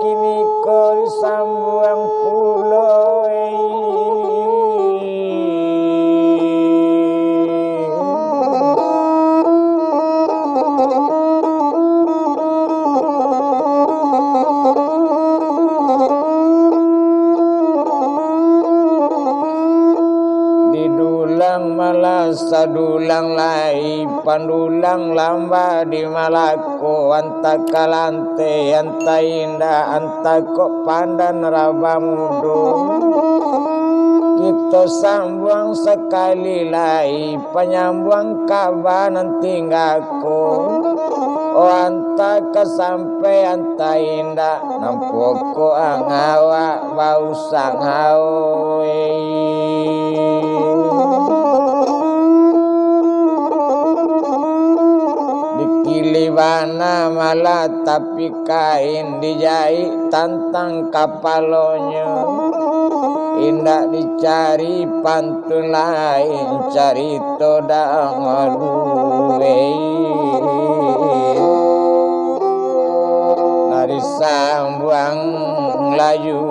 kini ko sambuang pulo sadulang lai pandulang lamba di malako anta kalante anta indah anta kok pandan rabamudo kita sambung sekali lai penyambung kabanan tinggalku oh anta kesampai anta indah nampoko angawa bau sanghau Kilibana malah tapi kain dijahit tantang kapalonyo indah dicari pantun lain carito dangaluwe dari sambuang layu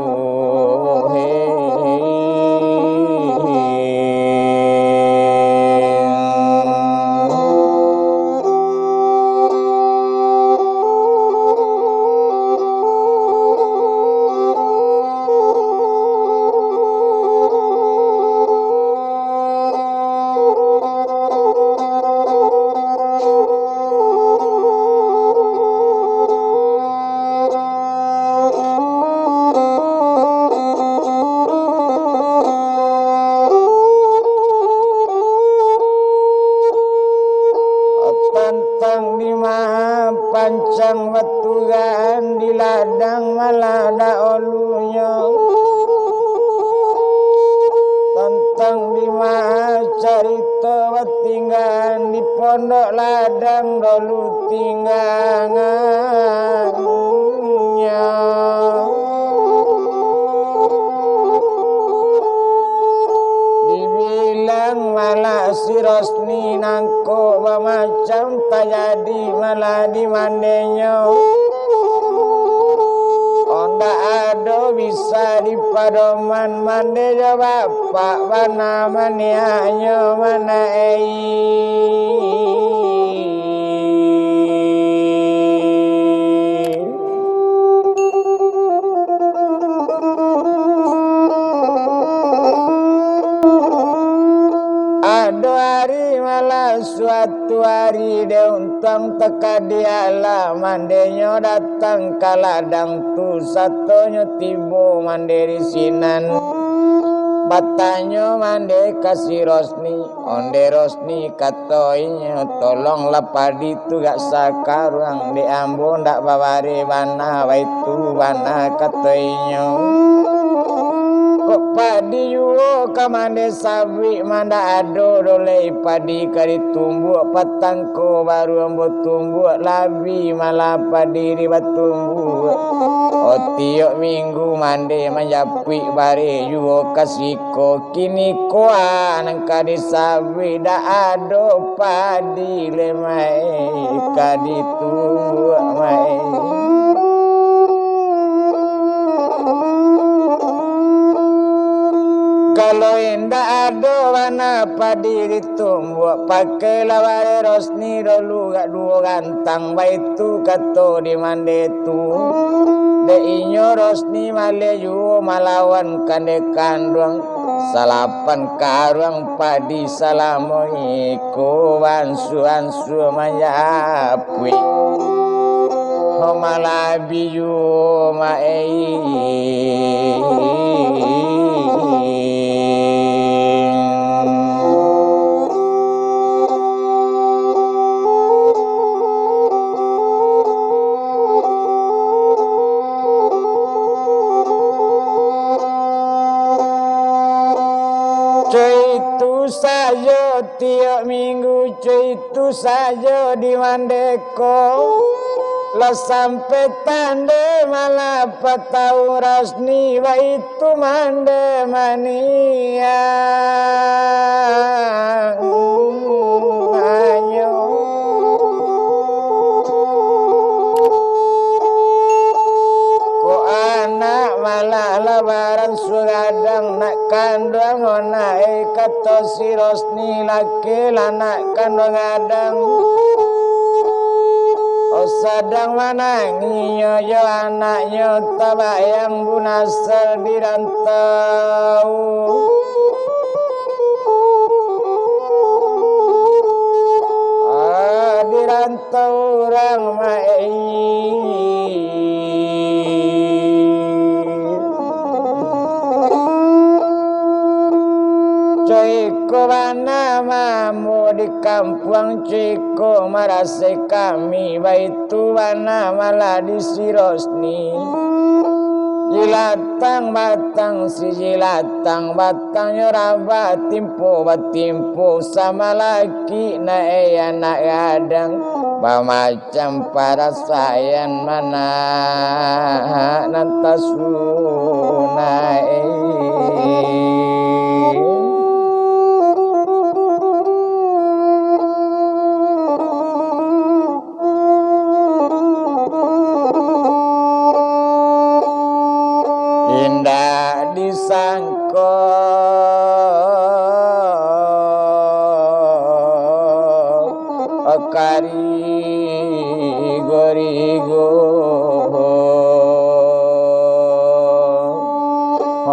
pancang wetugan di ladang malada olunya tentang di carita wetinggan di pondok ladang dolu tinggangannya malah si Rosni nangko macam tak jadi malah di mandenyo onda ado bisa di padoman mande bapak mana manianyo mana suatu hari dia untang teka diala mandenyo datang ke ladang tu satunya tibo mandiri sinan batanyo mande kasih Rosni onde Rosni katoinyo tolonglah padi tu gak sakarang diambo ndak bawari bana waitu bana katoinyo kok padi yuo kamande sawi manda ado dole padi kari tumbuh patangko baru ambo tumbuh labi malah padi ribat tumbuh otio minggu mande menjapi bare yuo kasiko kini koa nang kadi sawi da ado padi lemai kadi tumbuh mai kalau indah ada warna padi ditumbuh pakai laware Rosni dulu gak dua gantang baitu kato di mande tu de inyo Rosni maleju malawan kande kandung salapan karang padi salamoi ko wansu ansu mayapwi homalabi yu maei itu saja tiap minggu itu saja di mandeko lah sampai tande malah patau Rosni wa itu mande mania ayo ko malah labaran sugadang nak kandang ona kato sirosni laki lanak kandang adang sadang manangiyo yo anaknya tabayang bunasar dirantau dirantau orang mai Ciko mana mamu di kampung Ciko merasa kami baitu mana malah di sirosni jilatang batang si jilatang batang nyuraba timpo batimpo sama laki na anak gadang macam para sayan mana nantasunai indah disangko kari gorigo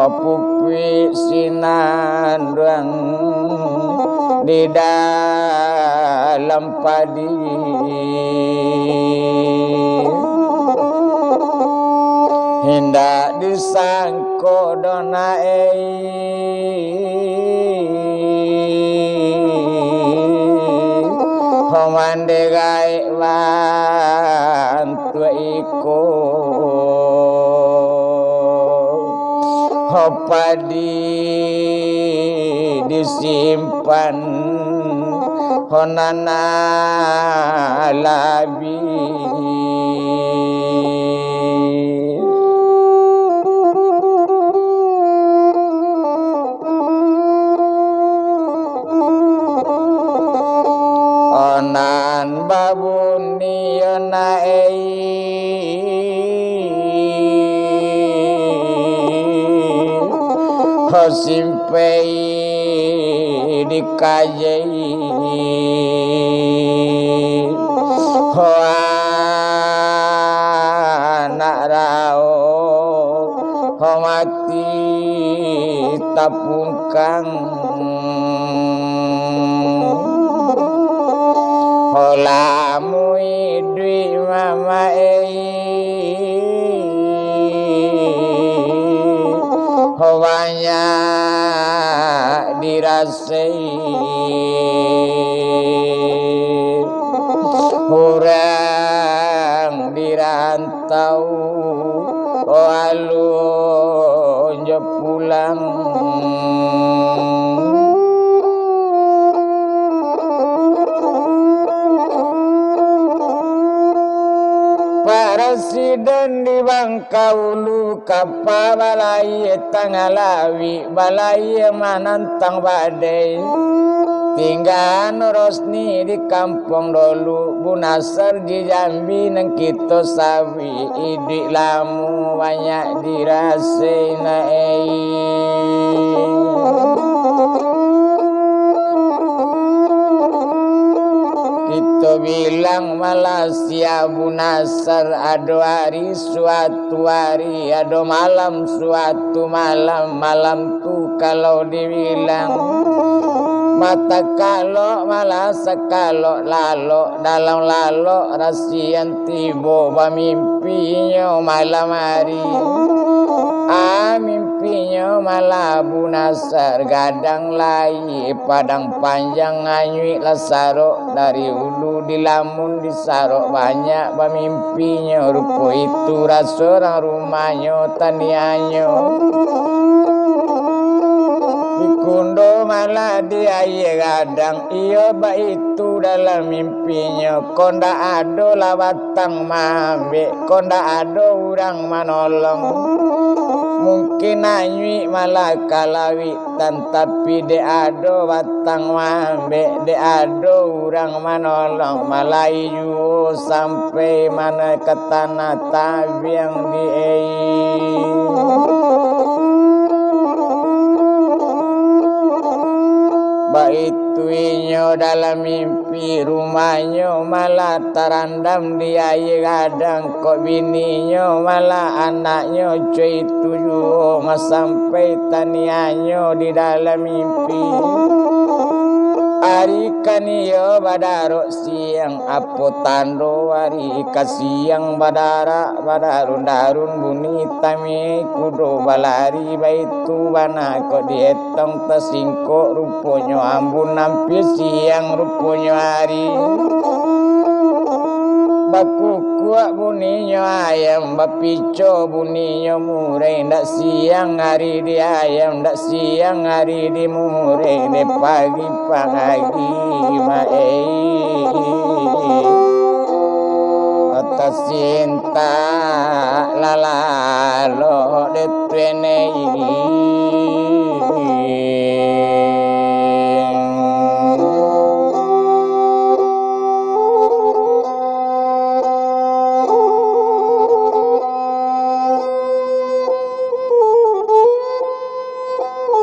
pupi sinandang di dalam padi hendak disangko homande gai wantu iko hopadi disimpan honana labi onan babuni yonai hosimpei dikajai anak rao homati tapungkang holamu idui mama hawanya dirasai orang dirantau alun pulang Presiden di Bangkaulu kapa balai tangalawi balai manantang badai tinggal Rosni di kampung dulu bunasar di Jambi nang kita sawi idik lamu banyak dirasain kita bilang Malaysia bunasar ado hari suatu hari ado malam suatu malam malam tu kalau dibilang mata kalau malah sekalo lalo dalam lalo rasian tibo mimpinya malam hari mimpinya malah bunasar gadang lai padang panjang nganyui lasaro dari ulu di lamun di sarok banyak mimpinya rupo itu rasorang rumahnya taniannya kundo malah dia gadang iyo itu dalam mimpinya konda ado lawatang mabe konda ado urang manolong mungkin anyui malah kalawi tan tapi de ado watang mabe de ado urang manolong malah iyo sampai mana ke tanah tabiang di dalam mimpi rumahnya malah terandam di air kadang kok bininya malah anaknya cuy tujuh sampai tanianya di dalam mimpi. Hari kaniyo badarok siang apo tando hari kasiang badarun darun bunyi tami kudo balari baitu bana kok dietong tersingkok ruponya ambun nampi siang ruponya hari baku kuak bunyinya ayam bapico bunyinya murai ndak siang hari di ayam ndak siang hari di murai de pagi pagi mae atas cinta lalalo de trenei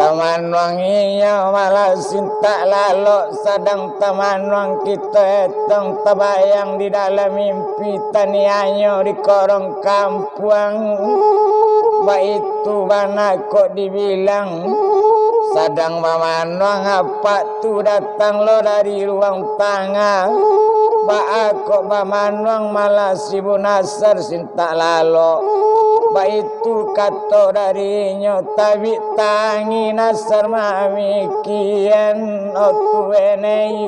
taman wanginya malah cinta lalu sedang taman wang kita etong tabayang di dalam mimpi tanianya di korong kampung itu mana kok dibilang sedang taman wang apa tu datang lo dari ruang tengah kok taman wang malah si bunasar cinta lalu itu kato darinya tapi tangi nasar mamikian otu enei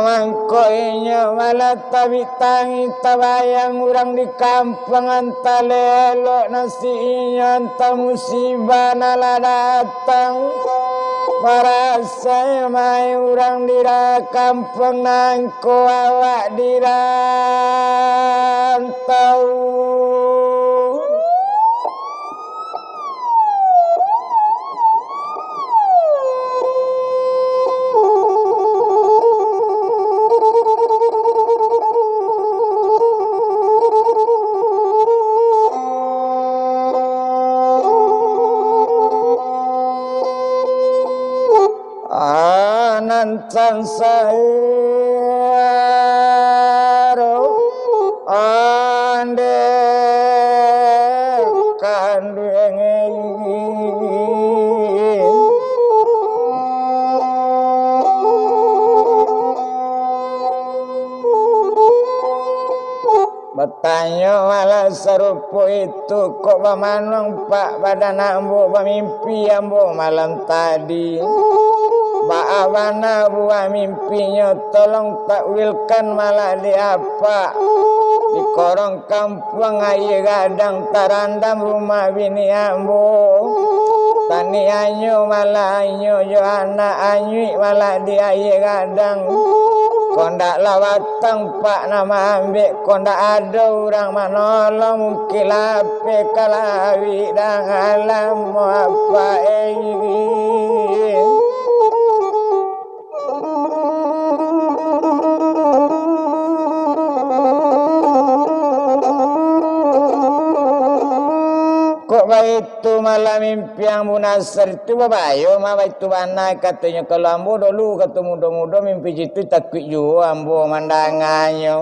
mangkoinya malah tapi tangi tabayang orang di kampung antalelo nasinya anta musibah nala datang merasa mai urang dira kampung nangko awak dirantau sansaro ande kanduenge bertanya malah serupu itu kok pamanong pak badan ambo mimpi ambo malam tadi Ba'awana buah mimpinya tolong takwilkan malah di apa di korong kampung air gadang tarandam rumah bini ambo tani anyo malah anyo jo anak anyui malah di air gadang kondak lawatang pak nama ambek kondak ada orang manolong mungkin lape kalawi dan alam apa ini itu malam mimpi yang munasar itu babayo mah itu mana katanya kalau ambo dulu ketemu muda-muda mimpi itu takut juga ambo mandangannya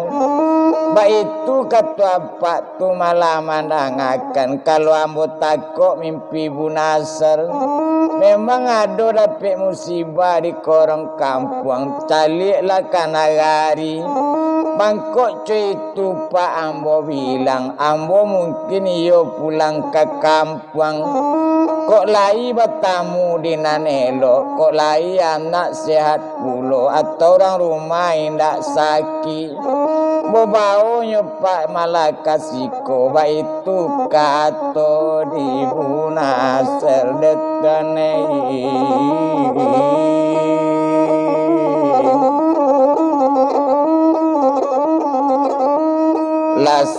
itu kata apa tu malah mandangakan kalau ambo takut mimpi munasar memang ada dapat musibah di korong kampung caliklah kanagari bangkok cuy itu pak ambo bilang ambo mungkin iyo pulang ke kampung kok lai bertamu di nanelo kok lai anak sehat pulo atau orang rumah indak sakit bobaunya pak malah kasiko itu kato di bunasar dekanei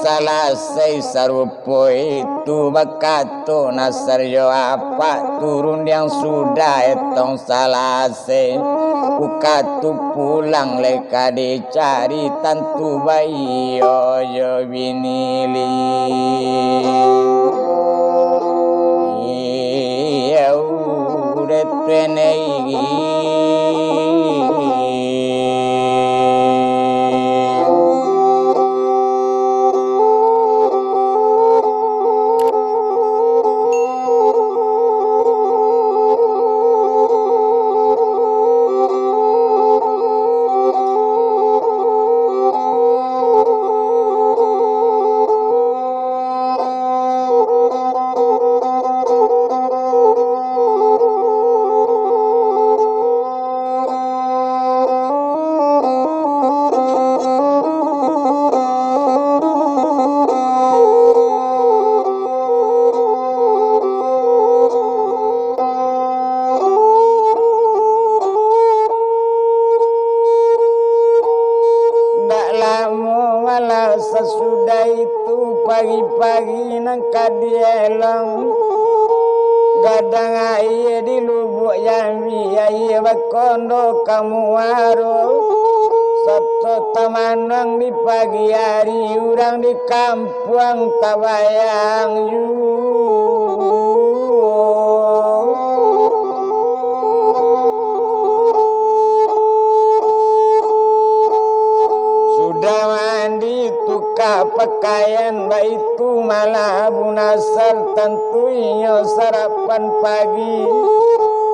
Salasai sarupo itu bakato nasaryo apa turun yang sudah etong salasai ukatu pulang leka dicari tantu bayi yo binili ketwenei sesudah itu pagi-pagi nang kadielang gadang air di lubuk yami air bakondo kamu waro satu tamanang di pagi hari urang di kampung tabayang yu pakaian baitu malah bunasar tentunya sarapan pagi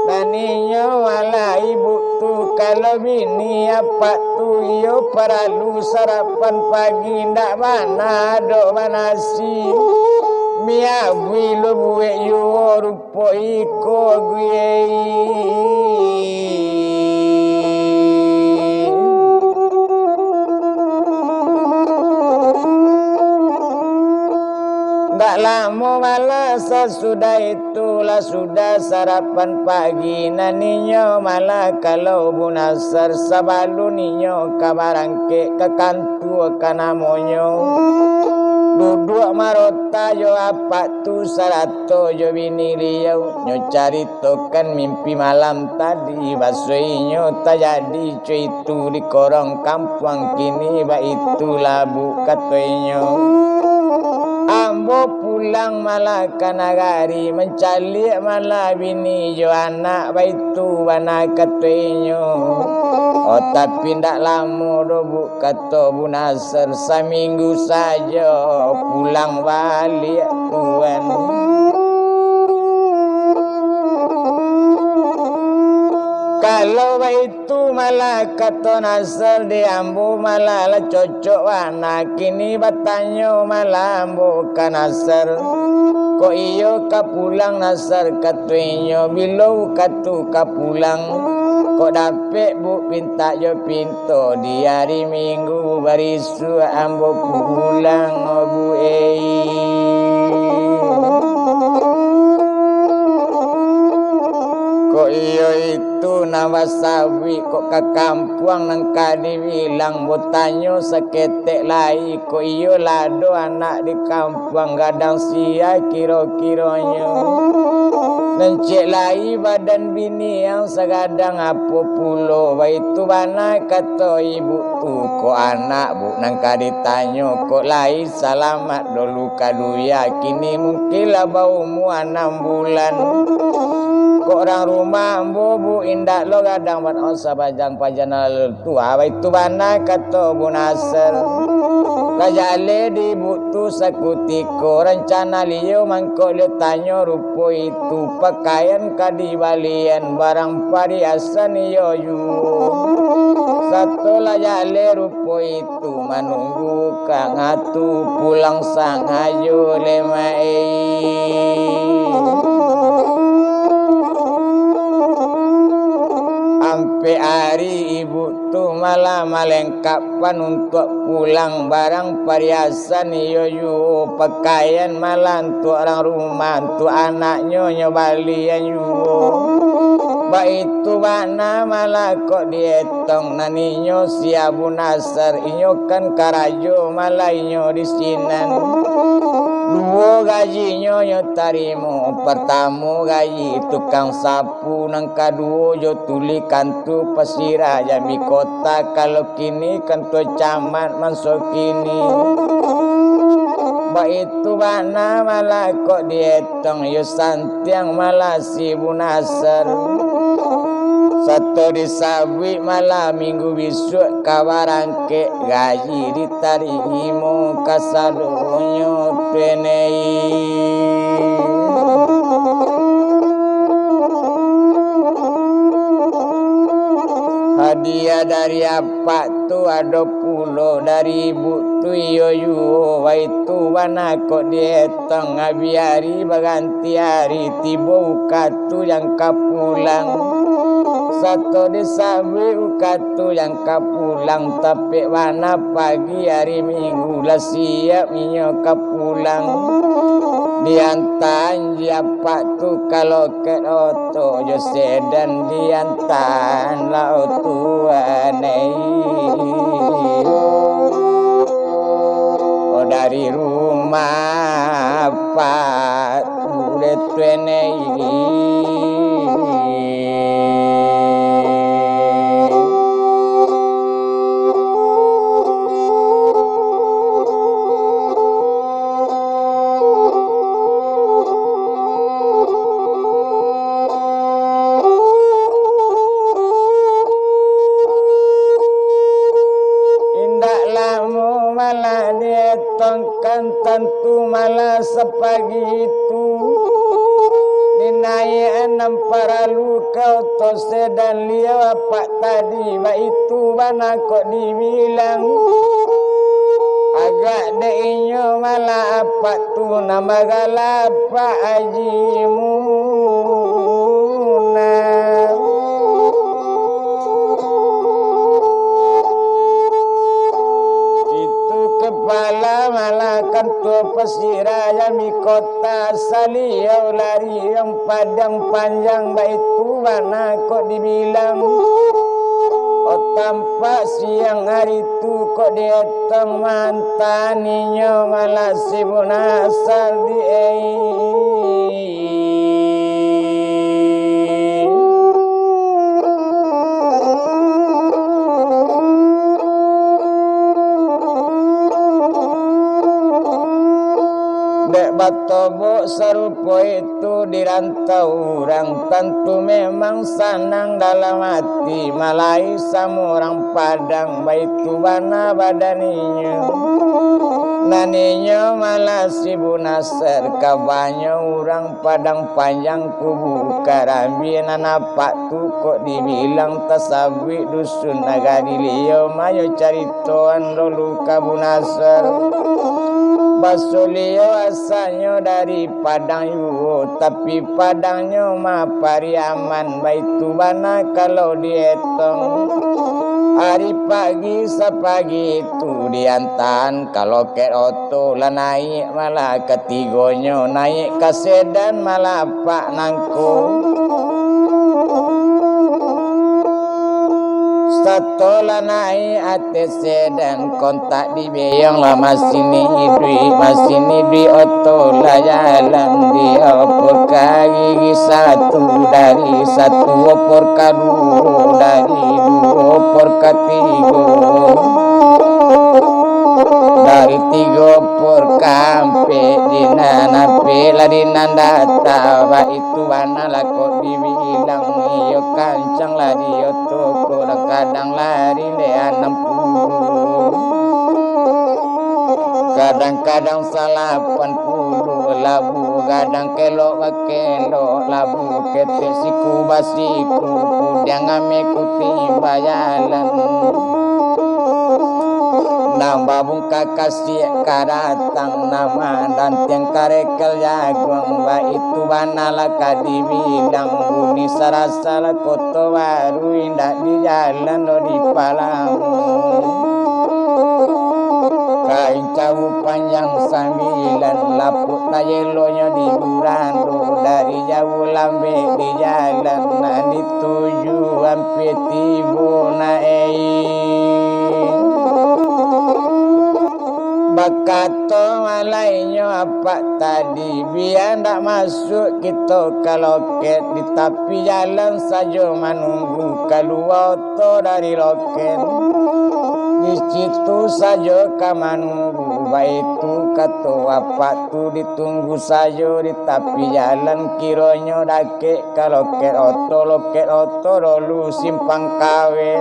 naninya malah ibu tu kalau bini apa tu yo perlu sarapan pagi ndak mana do manasi mia wilo buwe yo rupo iko gue lama malah sesudah itulah sudah sarapan pagi naninya malah kalau bunasar sabaluninya kabarangke ke kantu kanamonyo duduk marota yo apa tu sarato yo biniliau nyo caritokan mimpi malam tadi basuinyo tak jadi cuy itu di korong kampung kini ba itu labu katoinyo ambo pulang malah kanagari mencari malah bini jo anak baitu bana katwenyo oh tapi ndak lama do kato bunasar seminggu saja pulang balik tuan kalau itu malah kata nasar di ambo malah lah cocok wana kini batanyo malah ambo kan nasar ko iyo kapulang nasar katwenyo bilau katu kapulang ko dapet bu pinta yo pinto di hari minggu barisu ambo pulang bu ko iyo itu nama sawi kok ke kampung nang kadi bilang botanyo seketek lai ko iyo lado anak di kampung gadang sia kiro-kironyo nencik lai badan bini yang segadang apa pulo itu bana kata ibu tu ko anak bu nang kadi tanyo kok lai selamat dulu kaduya kini mungkin lah baumu 6 bulan kok orang rumah bu indak lo gadang ban osa bajang pajanal tua itu bana kata bunasar kajale di butu sakutiko rencana liyo mangko le tanyo rupo itu pakaian kadibalian barang pariasan yo satu lajale rupo itu manunggu kang atu pulang sang ayo lemai sampai hari ibu tu malah melengkapkan untuk pulang barang perhiasan yo pakaian malah untuk orang rumah untuk anaknya nyobalian yo ba itu mana malah kok dietong naninyo siap bunasar inyo kan karajo malah inyo di sinan dua gajinya yo tarimo pertama gaji tukang sapu nang kedua yo tuli kantu pesira jami kota kalau kini kantu camat masuk kini ba itu mana malah kok dietong yo santiang malah si bunasar Satu disawi malam minggu besok kawarangke gaji ditarimo kasadonyo tenei. Hadiah dari apa tu ada pulo dari ibu tu yoyo waitu wana kok dietang abiari baganti hari tibo ukatu yang kapulang satu disawi ukatu yang kapulang tapi wana pagi hari minggu lah siap minyo kapulang diantan siapa tu kalau ke oto jo sedan diantan lau tuanei oh dari rumah pak udah tuanei tentu malah sepagi itu dinaya enam para luka tose dan liau apa tadi wa itu mana kok dibilang agak deinyo malah apa tu nama galapa ajimu kepala malakan tua pesiraya mi kota saliau lari yang padang panjang baitu mana kok dibilang oh tampak siang hari tu kok dietang mantaninya malah sibuk asal di batobo serupo itu dirantau orang tentu memang senang dalam hati malai sama orang padang baitu bana badaninya naninya malah sibuk nasar kabanya orang padang panjang kubu karambi nanapak tu kok dibilang tasabi dusun nagari liyo mayo caritoan dulu kabu nasar basulio asalnya dari Padang Yuho tapi Padangnya mah Pariaman baitu bana kalau dietong hari pagi sepagi itu diantan kalau ke oto lah naik malah ketigonya naik ke sedan malah pak nangko setelah naik atas sedan kontak di beyong lah masini dui oto lah jalan di opor kaki satu dari satu opor kadu dari dua opor ketiga dari tiga opor kampe di nanape lah di nandata ba itu mana lah kok dibilang iyo kancang lah di oto kadang lari leanam puluh kadang-kadang salapan puluh labu kadang kelok labu kete siku basiku kudang amekuti bayalan nambah bungka kasih karatang nama dan tiang karekel jagung ba itu banala kadibidang buni sarasala koto baru indah di jalan lo di Palamu kain cawu panjang 9 laput tayelonya di Burando dari jauh lambe di jalan nah dituju sampai tibo bakato malainya apa tadi biar ndak masuk kita kalau ke di tepi jalan saja menunggu keluar to dari loket di situ saja menunggu baitu kato apa tu ditunggu saja di tepi jalan kironyo dake loket oto rolu simpang kawe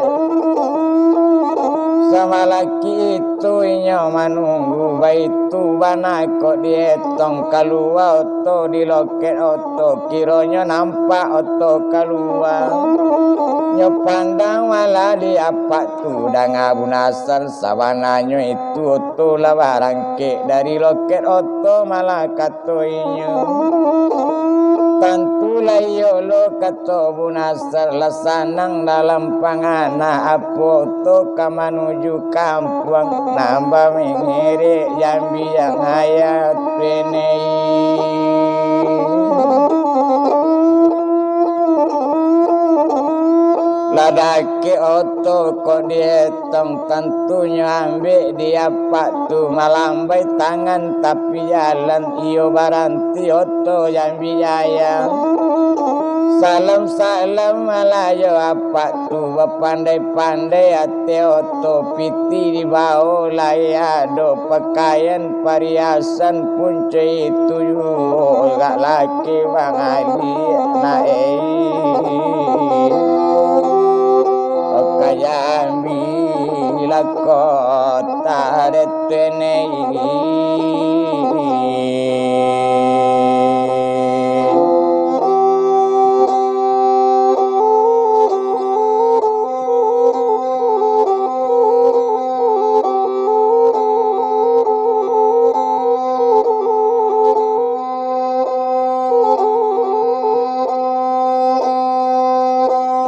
sama laki itu inyo manunggu baitu bana kok dietong kalua oto di loket oto kironyo nampak oto kalua nyo pandang malah di apa tu dang abunasar sabananyo itu oto lah barangke dari loket oto malah kato inyo tantu layo lo kato bunasar lasanang dalam pangana apo to kamanuju kampung nambah mengere jambi yang hayat penei ladake oto kok dietong tentunya ambil dia pak tu malambai tangan tapi jalan iyo baranti oto yang bijaya salam malayo apa tu pandai-pandai ate oto piti di bawah laya do pakaian perhiasan punca itu gak laki bang Ali Kayami la kota retene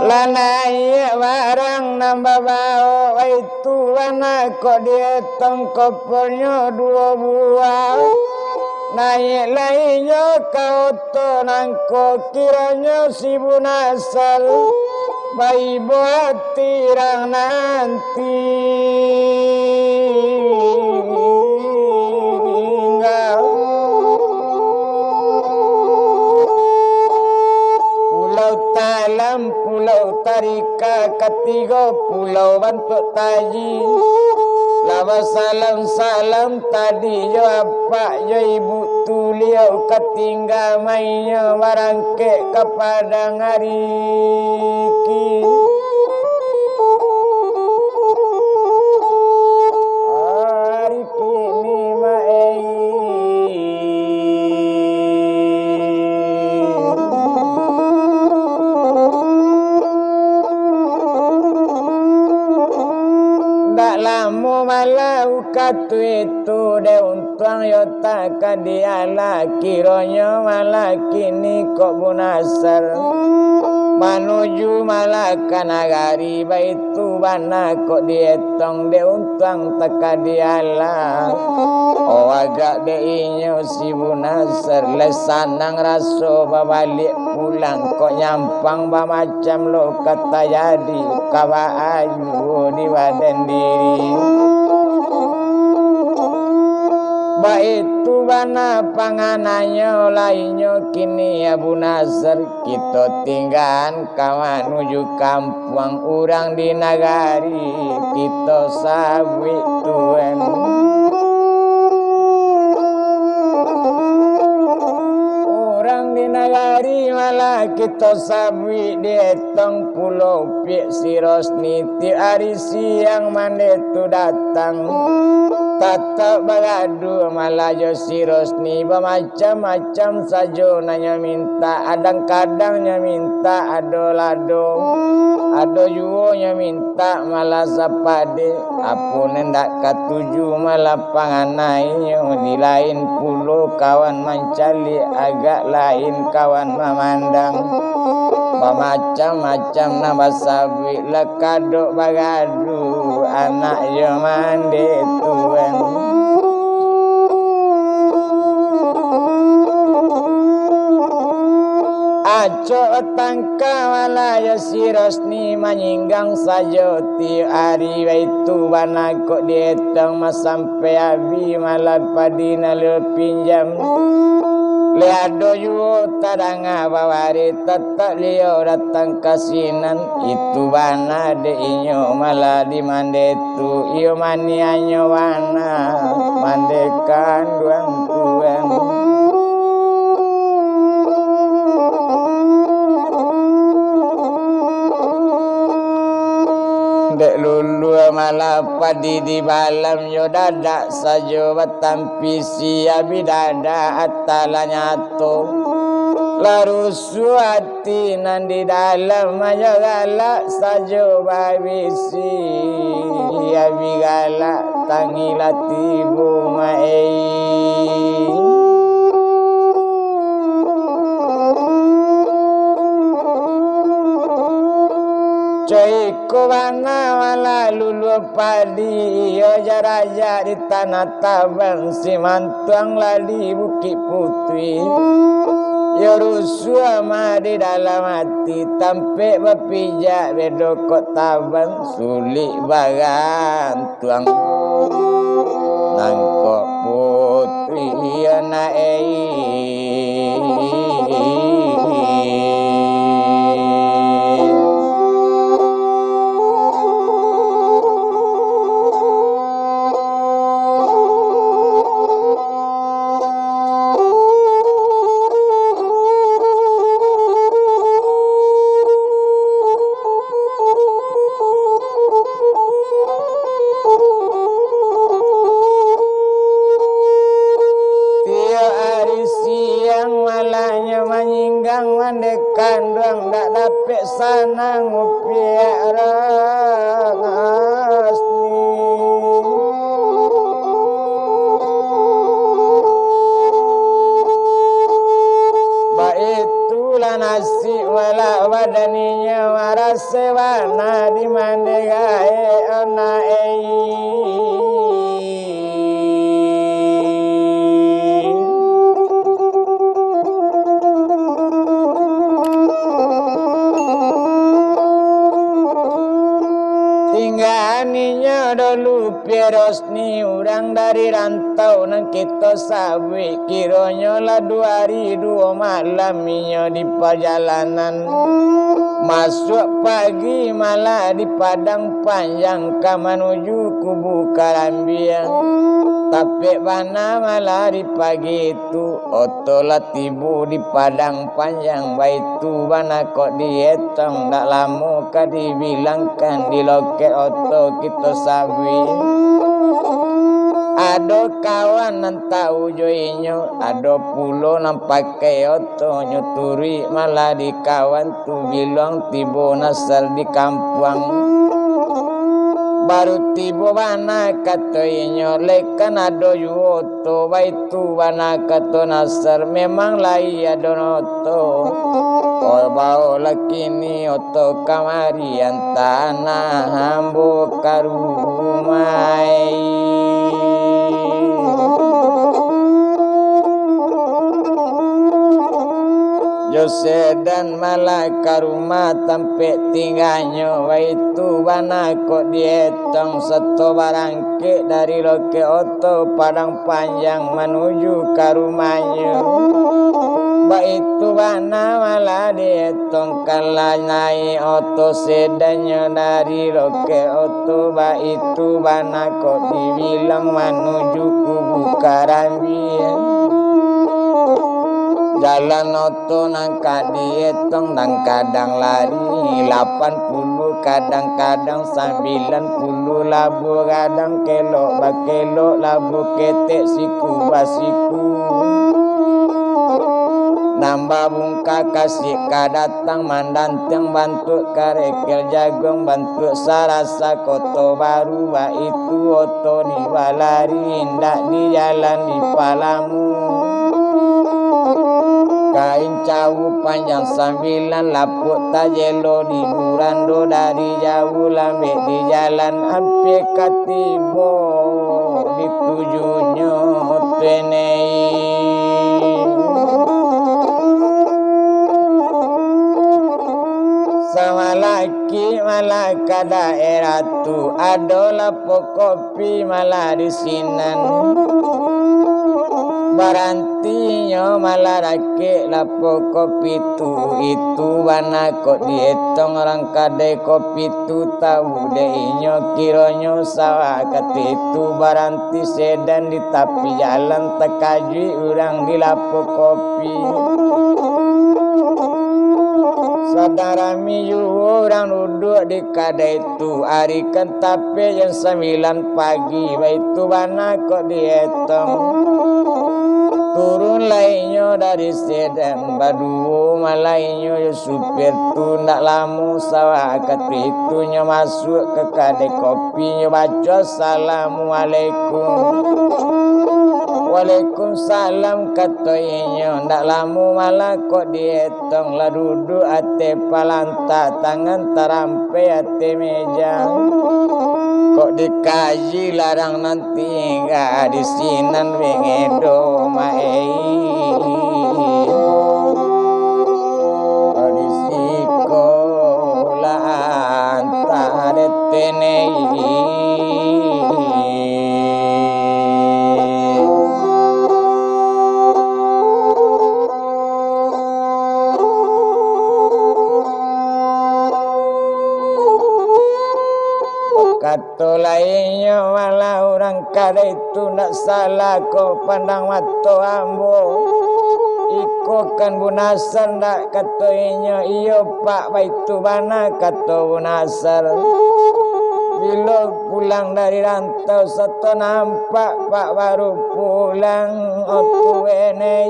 lanaya barang nambah bau itu anak kok dia tongkopernya 2 buah naik lainnya kau tonangko kiranya si bunasal bayi buat tirang nanti pulau tarika ketiga pulau bentuk taji lava salam tadi jo apa jo ibu tuliau ketinggal mainnya barangke kepada ngariki hari kini mai lamo malau katu itu de untuang yota kadiala kironyo malah kini kok bunasar manuju malah kanagari baitu bana kok dietong de untuang takadiala oh agak de inyo si bunasar lesanang raso babalik pulang kok nyampang ba macam lo kata jadi kawa ayu di badan diri baitu bana pangananyo lainyo kini ya bunasar kita tinggal kawan menuju kampung urang di nagari kita sawit tuen urang di nagari malah kita sawi dietong pulau pik si Rosni ti hari siang mane tu datang tata bagadu malah jo si Rosni bermacam-macam saja nanya minta kadang-kadangnya minta ado-lado ado juonya minta malah sapade apun hendak katuju malah panganai di lain pulau kawan mencali agak lain kawan memandang macam-macam nama sabi lekadok bagadu anak yo mande tuen aco tangka walaya si Rosni menyinggang saja ti hari itu bana kok dietong mas sampai abi malah padina le pinjam Leado yu tadanga bawari tatak liyo datang kasinan itu bana de inyo malah di mandetu iyo mani anyo wana mandekan duang tuan dek lulu malah padi di balam yo dadak sajo batampi siabi dada atalanya to laru suati nan di dalam aja galak sajo babisi abi galak tangilati bumai Coiko bana wala lulu padi yo jaraja di tanah tabang si mantuang lali bukit putri yo rusua ma di dalam hati tampe bapijak bedokot tabang sulik bagan tuang nangkok putri yo naei kandang dak dapet sana ngupiara ngasni baitulah nasi wala badaninya warase wana di mandegae onaei aninya dulu pierosni urang dari rantau nang kita sawi kironyo lah 2 hari 2 malam minyo di perjalanan masuk pagi malah di padang panjang ka menuju kubu Karambiang tapi mana malah di pagi itu otolah tibu di padang panjang baitu bana kok dietong dak lama ka dibilangkan di loket oto kita sawi ado kawan nan tau joinyo ado pulo nan pakai oto nyuturi malah di kawan tu bilang tibo nasal di kampung baru tibo bana kato inyo lekan ado yuoto baitu bana kato nasar memang lai ado noto oh bau lakini oto kamari antana hambo karumai Jose dan malaka rumah tempat tinggalnya waitu bana kok dietong seto barangke dari loke oto padang panjang menuju ke rumahnya baitu bana malah dietong kala naik oto sedannya dari loke oto baitu bana kok dibilang menuju kubu Karambiang jalan oto nang kadietong nang kadang lari 80 kadang-kadang 90 labu kadang kelok bakelok labu ketek siku basiku nambah bungka kasih kadatang mandanteng bantu karekel jagung bantu sarasa koto baru itu oto di balari indak di jalan di palamu kain cawu panjang 9 lapuk tajelo di burando dari jauh lambe di jalan ampe katibo di tujuhnya tenei sama laki malah ke daerah tu adalah kopi malah di sinan Barantinyo malarake lapo kopi tu itu wana kok dietong orang kadai kopi tu tahu deinyo kironyo sawah ketitu baranti sedan di tepi jalan tekajui urang di lapo kopi saudara miyu orang duduk di kadai itu hari kan tapi jam 9 pagi itu wana kok dietong turun lainnya dari sedan baduo malainyo supir tu ndak lamu sawah ketunya masuk ke kedai kopi baca assalamualaikum waalaikumsalam katoinyo ndak lamu malah kok dietong lah duduk ate palanta tangan terampe ate meja kok dikaji larang nanti enggak di sinan wengedo mae di sekolah antare tenei Kato lainnya malah orang kada itu nak salah kau pandang mata ambo iko kan bunasar nak katoinya iyo pak baitu bana kato bunasar bila pulang dari rantau satu nampak pak baru pulang otu enei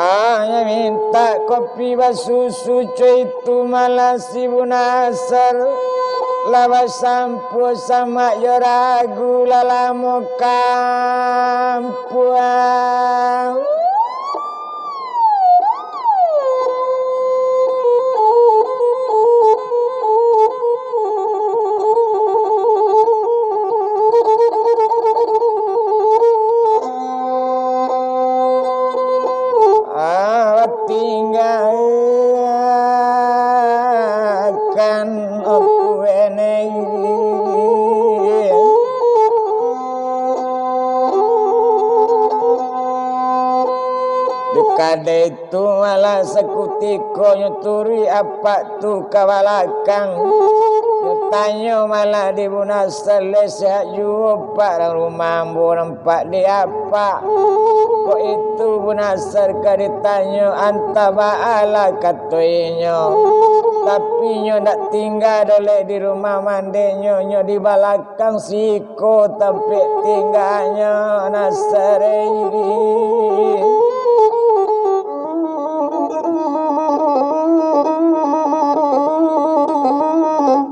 hanya minta kopi basusu cuy itu malah si bunasar lawas sampo sama yoragu lalamu kampuang tinggalkan aku enei dekade itu malah sekutiko nyuturi apa tu kawalakang nyutanya malah di bunasar lesak juga rumah ambo nampak di apa kok itu bunasar kaditanya anta ba'ala katoinyo tapi nyo nak tinggal dole di rumah mandenyo nyo di belakang siko tapi tinggalnya nasari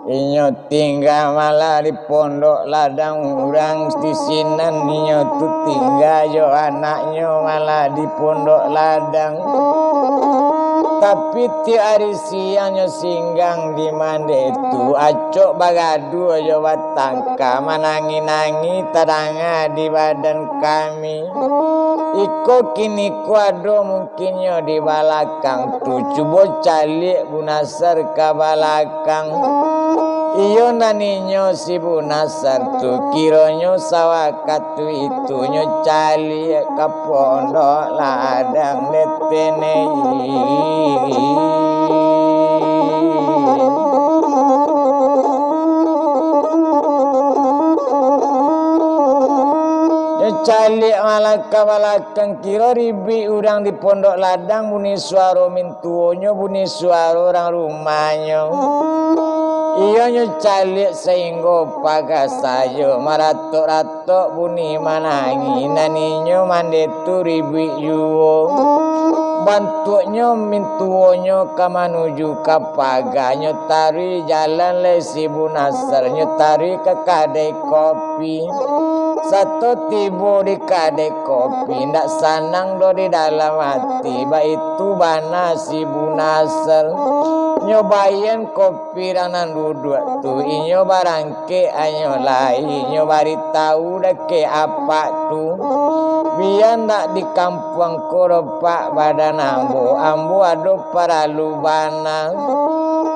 inyo tinggal malah di pondok ladang urang di sinan inyo tu tinggal yo anaknya malah di pondok ladang tapi ti hari siangnya singgang di mande itu acok bagadu aja watangka manangi-nangi teranga di badan kami iko kini kuado mungkinnya di balakang tu coba calik bunasar ke balakang iyo naninyo si bunasar tu kironyo sawakatu itu nyo cali ke pondok ladang detenei calik malah kabalakang kira ribi urang di pondok ladang bunyi suara mintuonyo bunyi suara orang rumahnya iya nyo calik sehingga paga sayo maratok-ratok bunyi manangi naninyo mandetu ribi yuo bantuknya mintuonyo kamanuju kapaga nyotari jalan lesi bunasar nyotari ke kadai kopi satu tibu di kadai kopi ndak sanang do di dalam hati itu bana si bunasar nyobayan kopi ranan duduk tu inyo barangke anyo lai inyo bari tahu dake apa tu biar ndak di kampung koropak badan ambo ado para lubana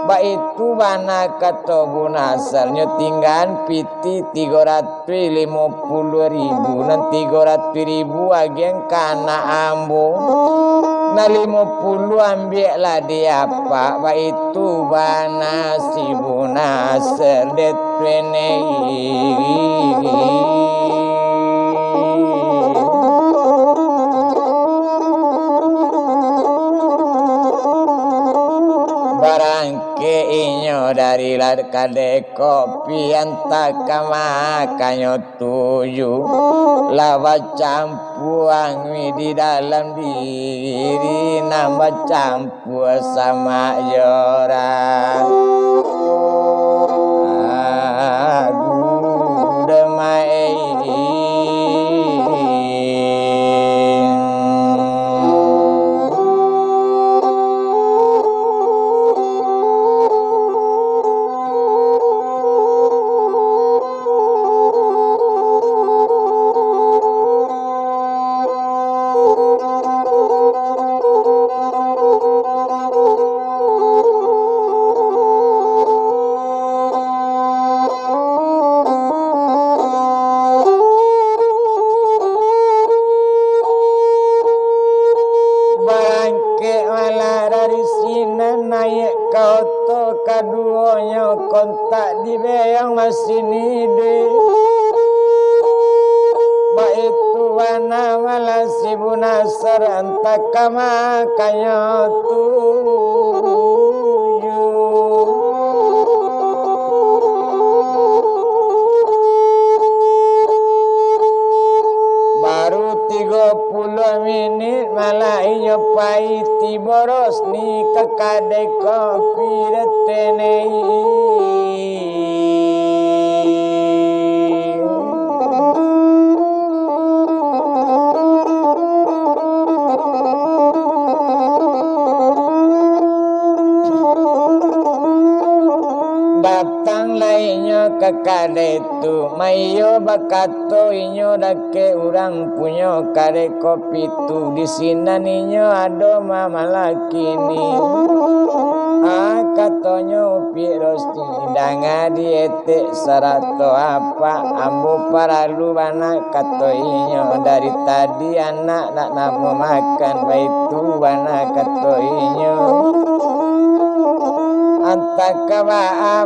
Baitu bana kato bunasarnya tinggal piti 350.000 nan 300.000 agen kana ambo na 50 ambil lah dia apa baitu bana si bunasar detwenei barangke inyo dari lad kade kopi antaka kanyo tuju lawa campuang di dalam diri nambah campur sama jorang aku demai kaduanya kontak di beang masini de baitu wana wala sibuna sarantaka makanya tuju baru 30 menit malah nyopai tiboros ni kekade kopi retenei datang lainnya kekade tu mayo bakato inyo dake urang punyo kade kopi tu di sini ninyo ado mama laki ni katonyo upi rosti danga diete sarato apa ambo paralu bana kato inyo dari tadi anak nak namo makan baitu bana kato inyo antaka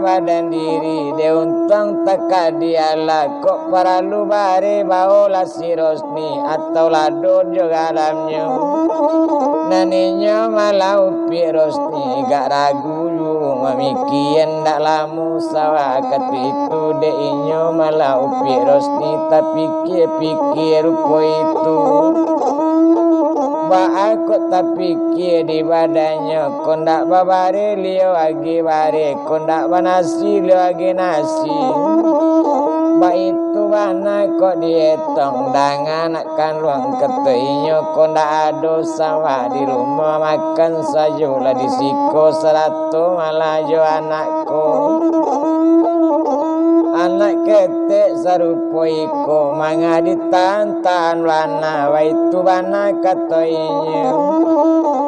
badan diri de untang taka diala kok paralu bare baola si rosni atau lado juga dalamnya naninya malah upi rosni gak ragu memikien ndak lamu sawa itu de inyo malah upi rosni tapi pikir rupo itu aku tak pikir di badannya kondak babare liyo agi bare kondak banasi liyo agi nasi ba itu mana kok dietong dangan akan luang keteinyo kondak ado sama di rumah makan saja lah disiko 100 malah jo anakku anak ketek sarupo iko manga ditantan wana waitu bana katoinyo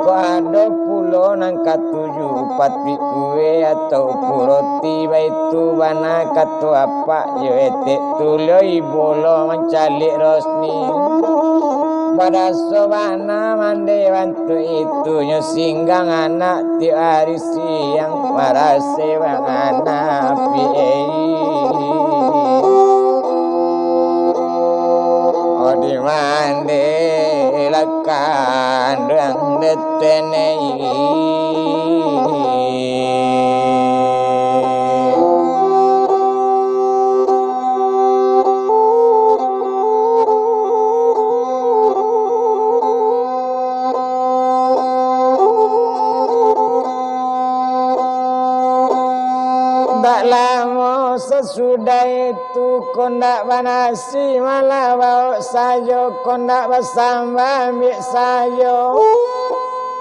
ko ada pulo nang katuju pati kue atau puroti waitu bana kato apa yo etek tulo ibolo mencalik rosni pada sobana mande bantu itu nyo singgang anak ti hari siang marase wang anak piei di mande lakan dang detenei tak lama sesudah itu kondak banasi malah bawa sayo kondak bersama ambil sayo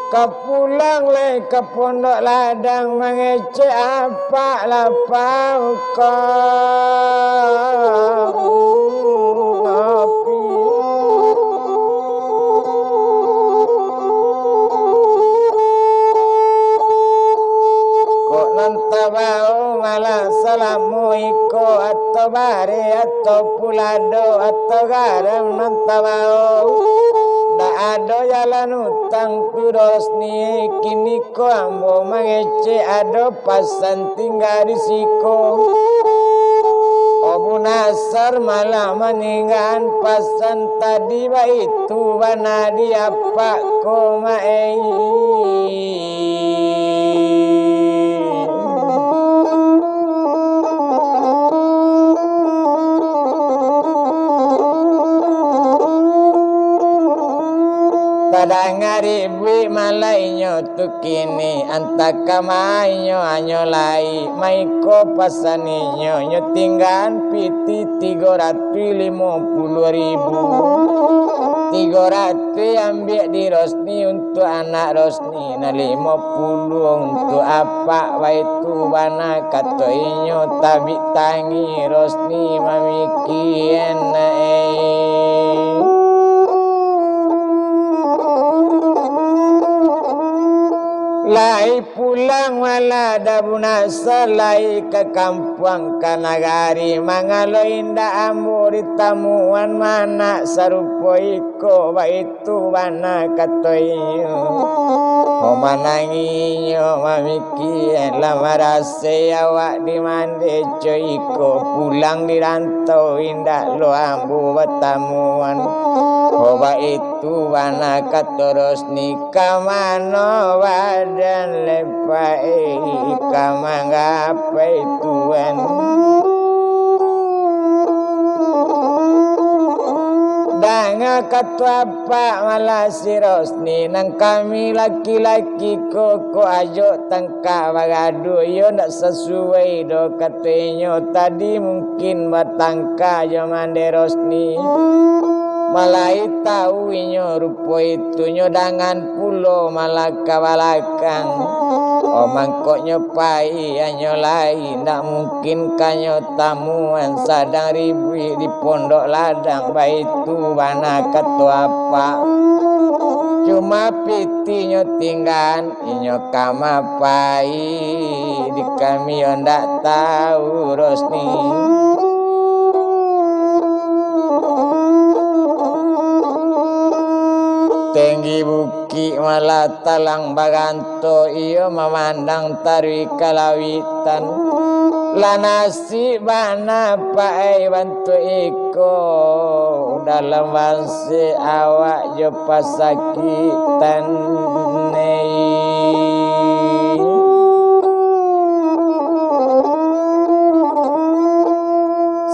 kepulang le ke pondok ladang mengecek apa lapau kopi kok tabao malah salamu iko atau bare atau pulado atau garam non tabao ndak ada jalan utang pirosni kini ko ambo mangece ado pasan tinggal risiko Obu Nasar malah meninggal pasan tadi itu bana dia pak komai Kadang ngaribi malainyo tukini antaka mainyo anyo lai maiko pasaninyo nyo tinggan piti 350.000 300 ambil di Rosni untuk anak Rosni na 50 untuk apa waitu bana katoinyo tabi tangi Rosni mamikien Lai pulang wala da bunasa lai ke kampung kanagari mangalo indah amuri tamuan mana sarupo iko baitu bana katoyo mananginyo mamikien lamarase awak di mande coiko pulang di rantau indah lo ambu batamuan Oba itu bana katoros nikah mano badan lepai kamanggapai tuan Danga katu apa malah si Rosni nang kami laki-laki koko ajo tangka bagadu yo ndak sesuai do katanya tadi mungkin batangka yo mande Rosni Malai tahu inyo rupo itu nyo dangan pulo malah kabalakang mangkoknya pai anyo lai ndak mungkin kanyo tamuan sadang ribu di pondok ladang baitu bana katu apa cuma piti nyo tinggal inyo kama pai di kami yo ndak tahu Rosni Tinggi buki malah talang baganto iyo memandang tari kalawitan lanasi bana pae bantu iko dalam wansi awak jo pasakitan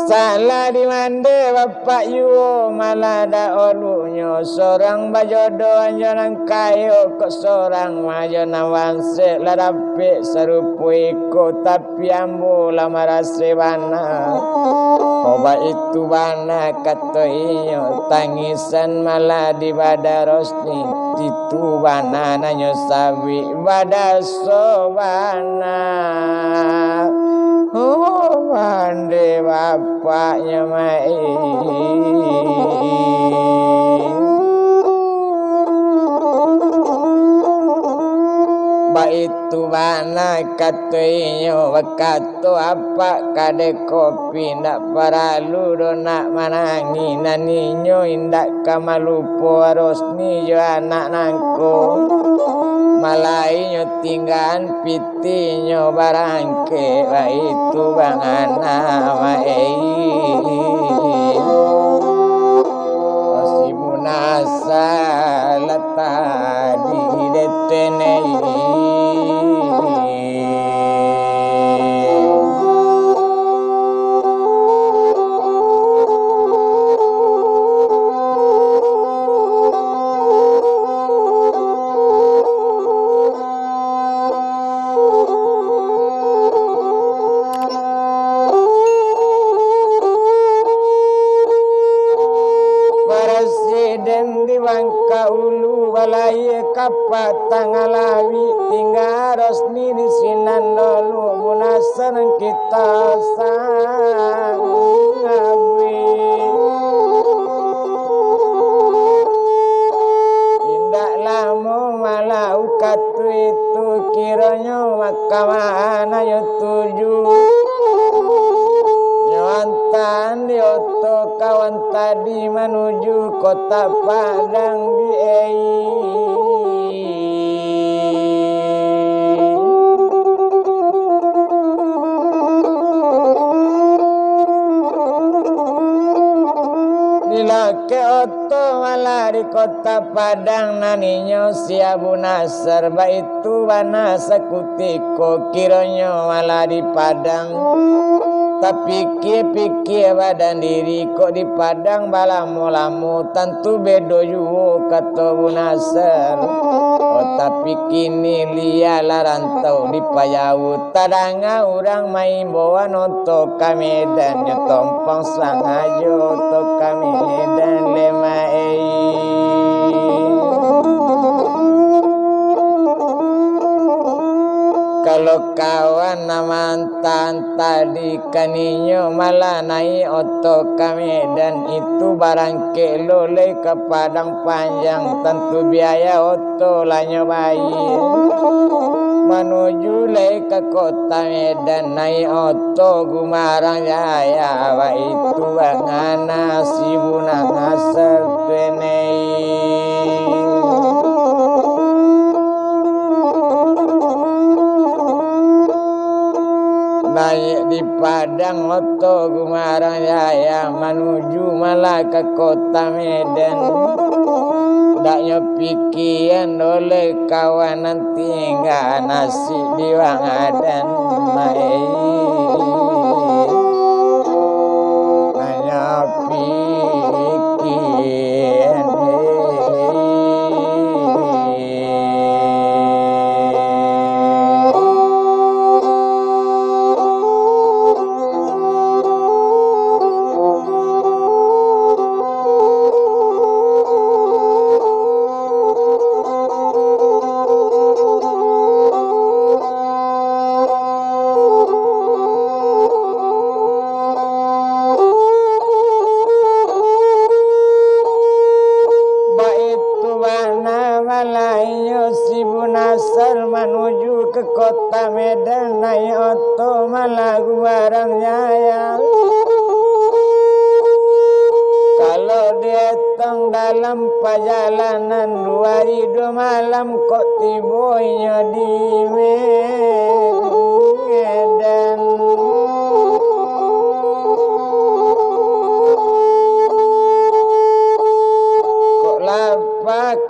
Salah di mande bapak yuo malah da olunyo seorang bajodo anjonan kayo kok seorang majona wanse ladape sarupuiko tapi ambo lamarase bana oba itu bana katoinyo tangisan malah di bada Rosni itu bana nanyo sawi bada sobana mande bapaknya mai itu bana katoinyo wakato apa kade kopi ndak paralu do nak manangi naninyo indak kamalupo Rosni jo anak nangko malainya tinggal pitinyo barangke itu bangana masih munasa latadi detenei Presiden di Bangka Ulu balai kapatang alawi itu kiranya makamana yo tuju nyawantan dioto kawan tadi menuju kota Padang di Dilake oto malah di kota Padang naninyo si Abu Nasr baitu wana sakutiko kironyo malah di Padang tapi pikir badan diri kok di Padang balamu-lamu tentu bedo yuwo kata Abu Nasr oh tapi kini lialah rantau di Payau tadanga orang main bawa nonton Medan nyotompong sangayo to Medan lema kalau kawan mantan tadi kaninyo malah naik oto Medan itu barang kelole ke Padang Panjang tentu biaya oto lanyo bayi menuju le ke kota Medan naik oto Gumarang Jaya itu ngana si Buna Nasr naik di Padang oto Gumarang Jaya menuju malah ke kota Medan daknya pikiran oleh kawan nanti enggak nasi di Wangadan hanya pikiran menuju ke kota Medan naik oto malah Gumarang Jaya kalau dihitung dalam perjalanan 2 hari 2 malam kok tibonya di Medan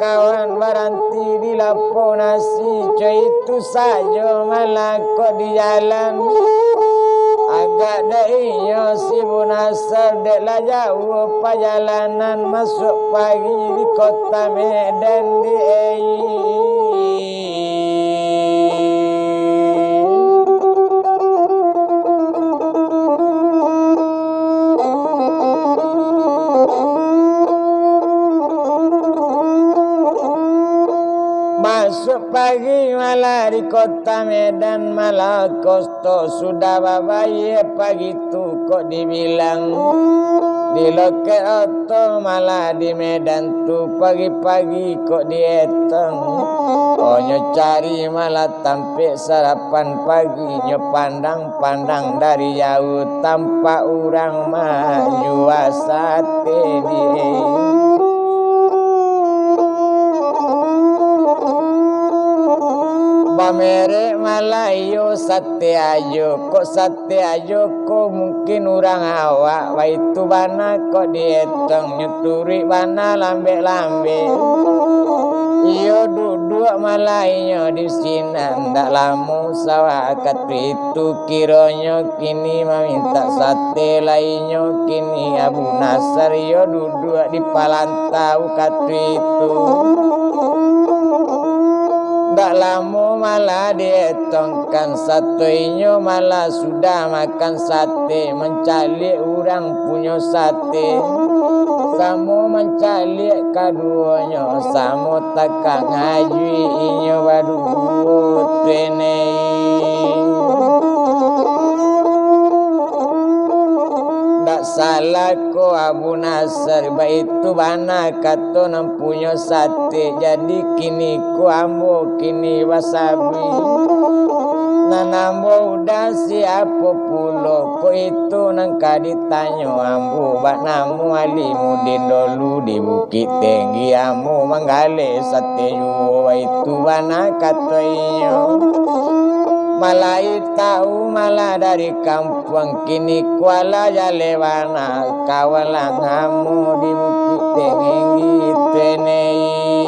kawan berhenti di lapo nasi coy itu saja malah kok di jalan agak dainya si Bu Nasr deklah jauh perjalanan masuk pagi di kota Medan di masuk pagi malah di kota Medan malah kosto sudah babaye pagi tu kok dibilang di loket oto malah di Medan tu pagi-pagi kok dieteng onyo cari malah tampik sarapan pagi nyo pandang-pandang dari jauh tanpa orang maju sate di pamere malayo sate ayo kok mungkin orang awak waitu bana kok dietong nyeturi bana lambe-lambe iyo duduk malayo di sini ndak lamu sawakat itu kironyo kini meminta sate lainyo kini Abu Nasr iyo duduk di palantau katu itu ndak lama malah dietongkan satuinyo malah sudah makan sate mencalik orang punya sate samo mencalik kaduanya samo takak ngajui inyo badut tene ndak salah malako Abu Nasr baitu bana kato nampunyo sate jadi kini ku ambo kini wasabi nanambo udah siapa pulo ko itu nangka ditanyo ambo bak namu Alimudin dulu di Bukit Tinggi amu manggale sate yuo itu bana kato iyo malai tahu malah dari kampung kini kuala jalewana kawalan kamu di Bukit Tinggi tenei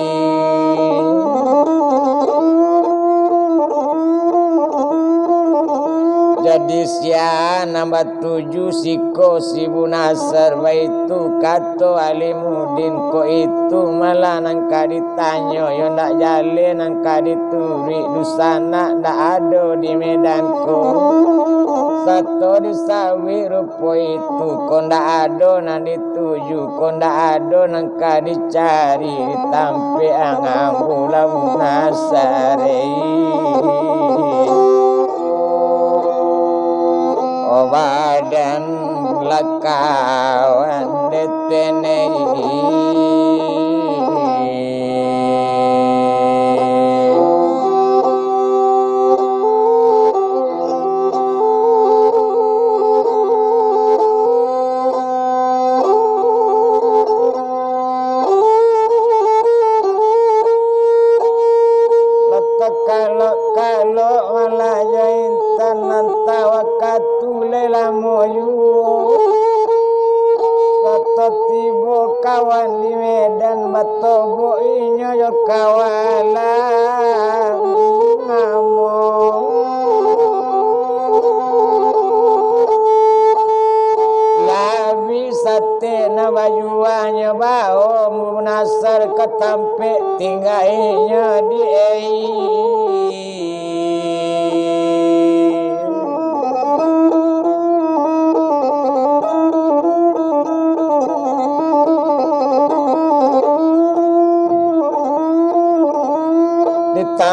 jadi sia nambah 7 siko si Bu Nasr baitu kato Alimudin ko itu malah nangka ditanyo yo ndak jale nangka dituri dusana ndak ada di Medanku satu disawi rupo itu ko ndak ada nang dituju ko ndak ada nangka dicari ditampe angambu Bu Nasr badan lakawan detenei kalau malah jaintan nantawakatu lela moyu Bato tibo kawan di Medan batobo inyo yo kawalan ngamo labi sate na bajuanya bao Bu Nasr ketampe tinggainya di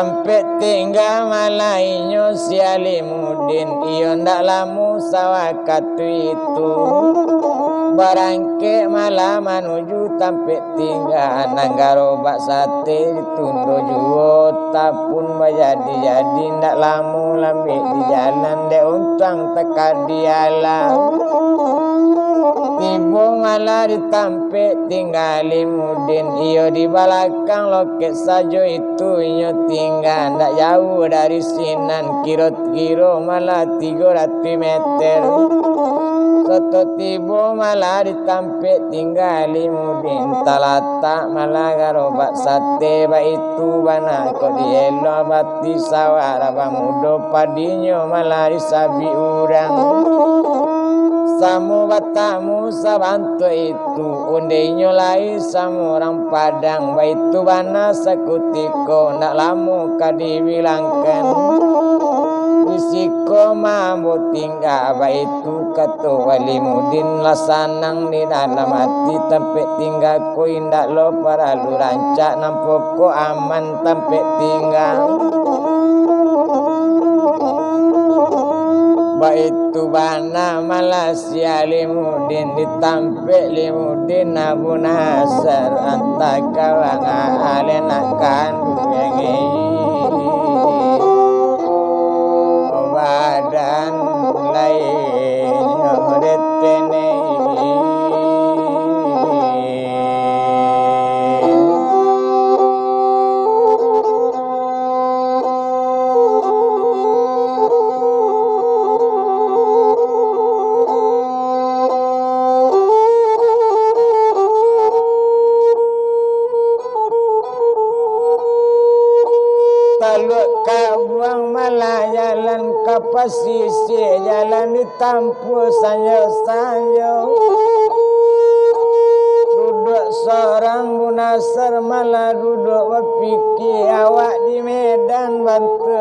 sampai tinggal malainyo si Alimudin iyo ndak lamu sawakatu itu barangke malah manuju sampai tinggal nanggaro bak sate ditundo juo tapun jadi ndak lamu lambe di jalan de untang teka di alam tibo malah ditampe tinggal Alimudin iyo di belakang loket sajo itu iyo tinggal ndak jauh dari sinan kiro malah 300 meter soto tibo malah ditampe tinggal Alimudin talata malah garobak sate ba itu bana kok dielo bati sawara bamudo padinyo malah disabi urang samu batamu sabanto itu undeinyo lai samu orang Padang baitu bana sakutiko nak lamu kadibilangkan risiko mambo tinggal baitu kato Alimudin lasanang di dalam hati tempe tinggal ko indak lo para lu rancak nampoko aman tempe tinggal baitu bana malah si Alimudin ditampe Alimudin Abu Nasr antaka wanga alenakan duwengi badan lain nyoretene kabuang malah jalan ke pesisir jalan ditampu sanyo-sanyo duduk seorang Bu Nasr malah duduk berfikir awak di Medan bantu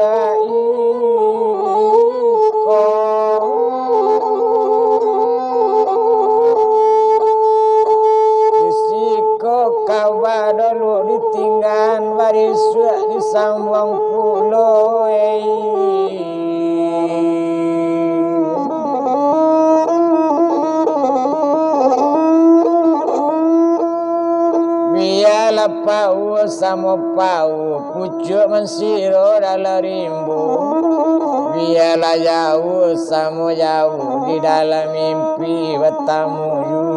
iko kawa dulu ditinggan baris disambung pulau pau samo pau pucuk mensiro dalam rimbu. Biarlah jauh samo jauh di dalam mimpi bertamu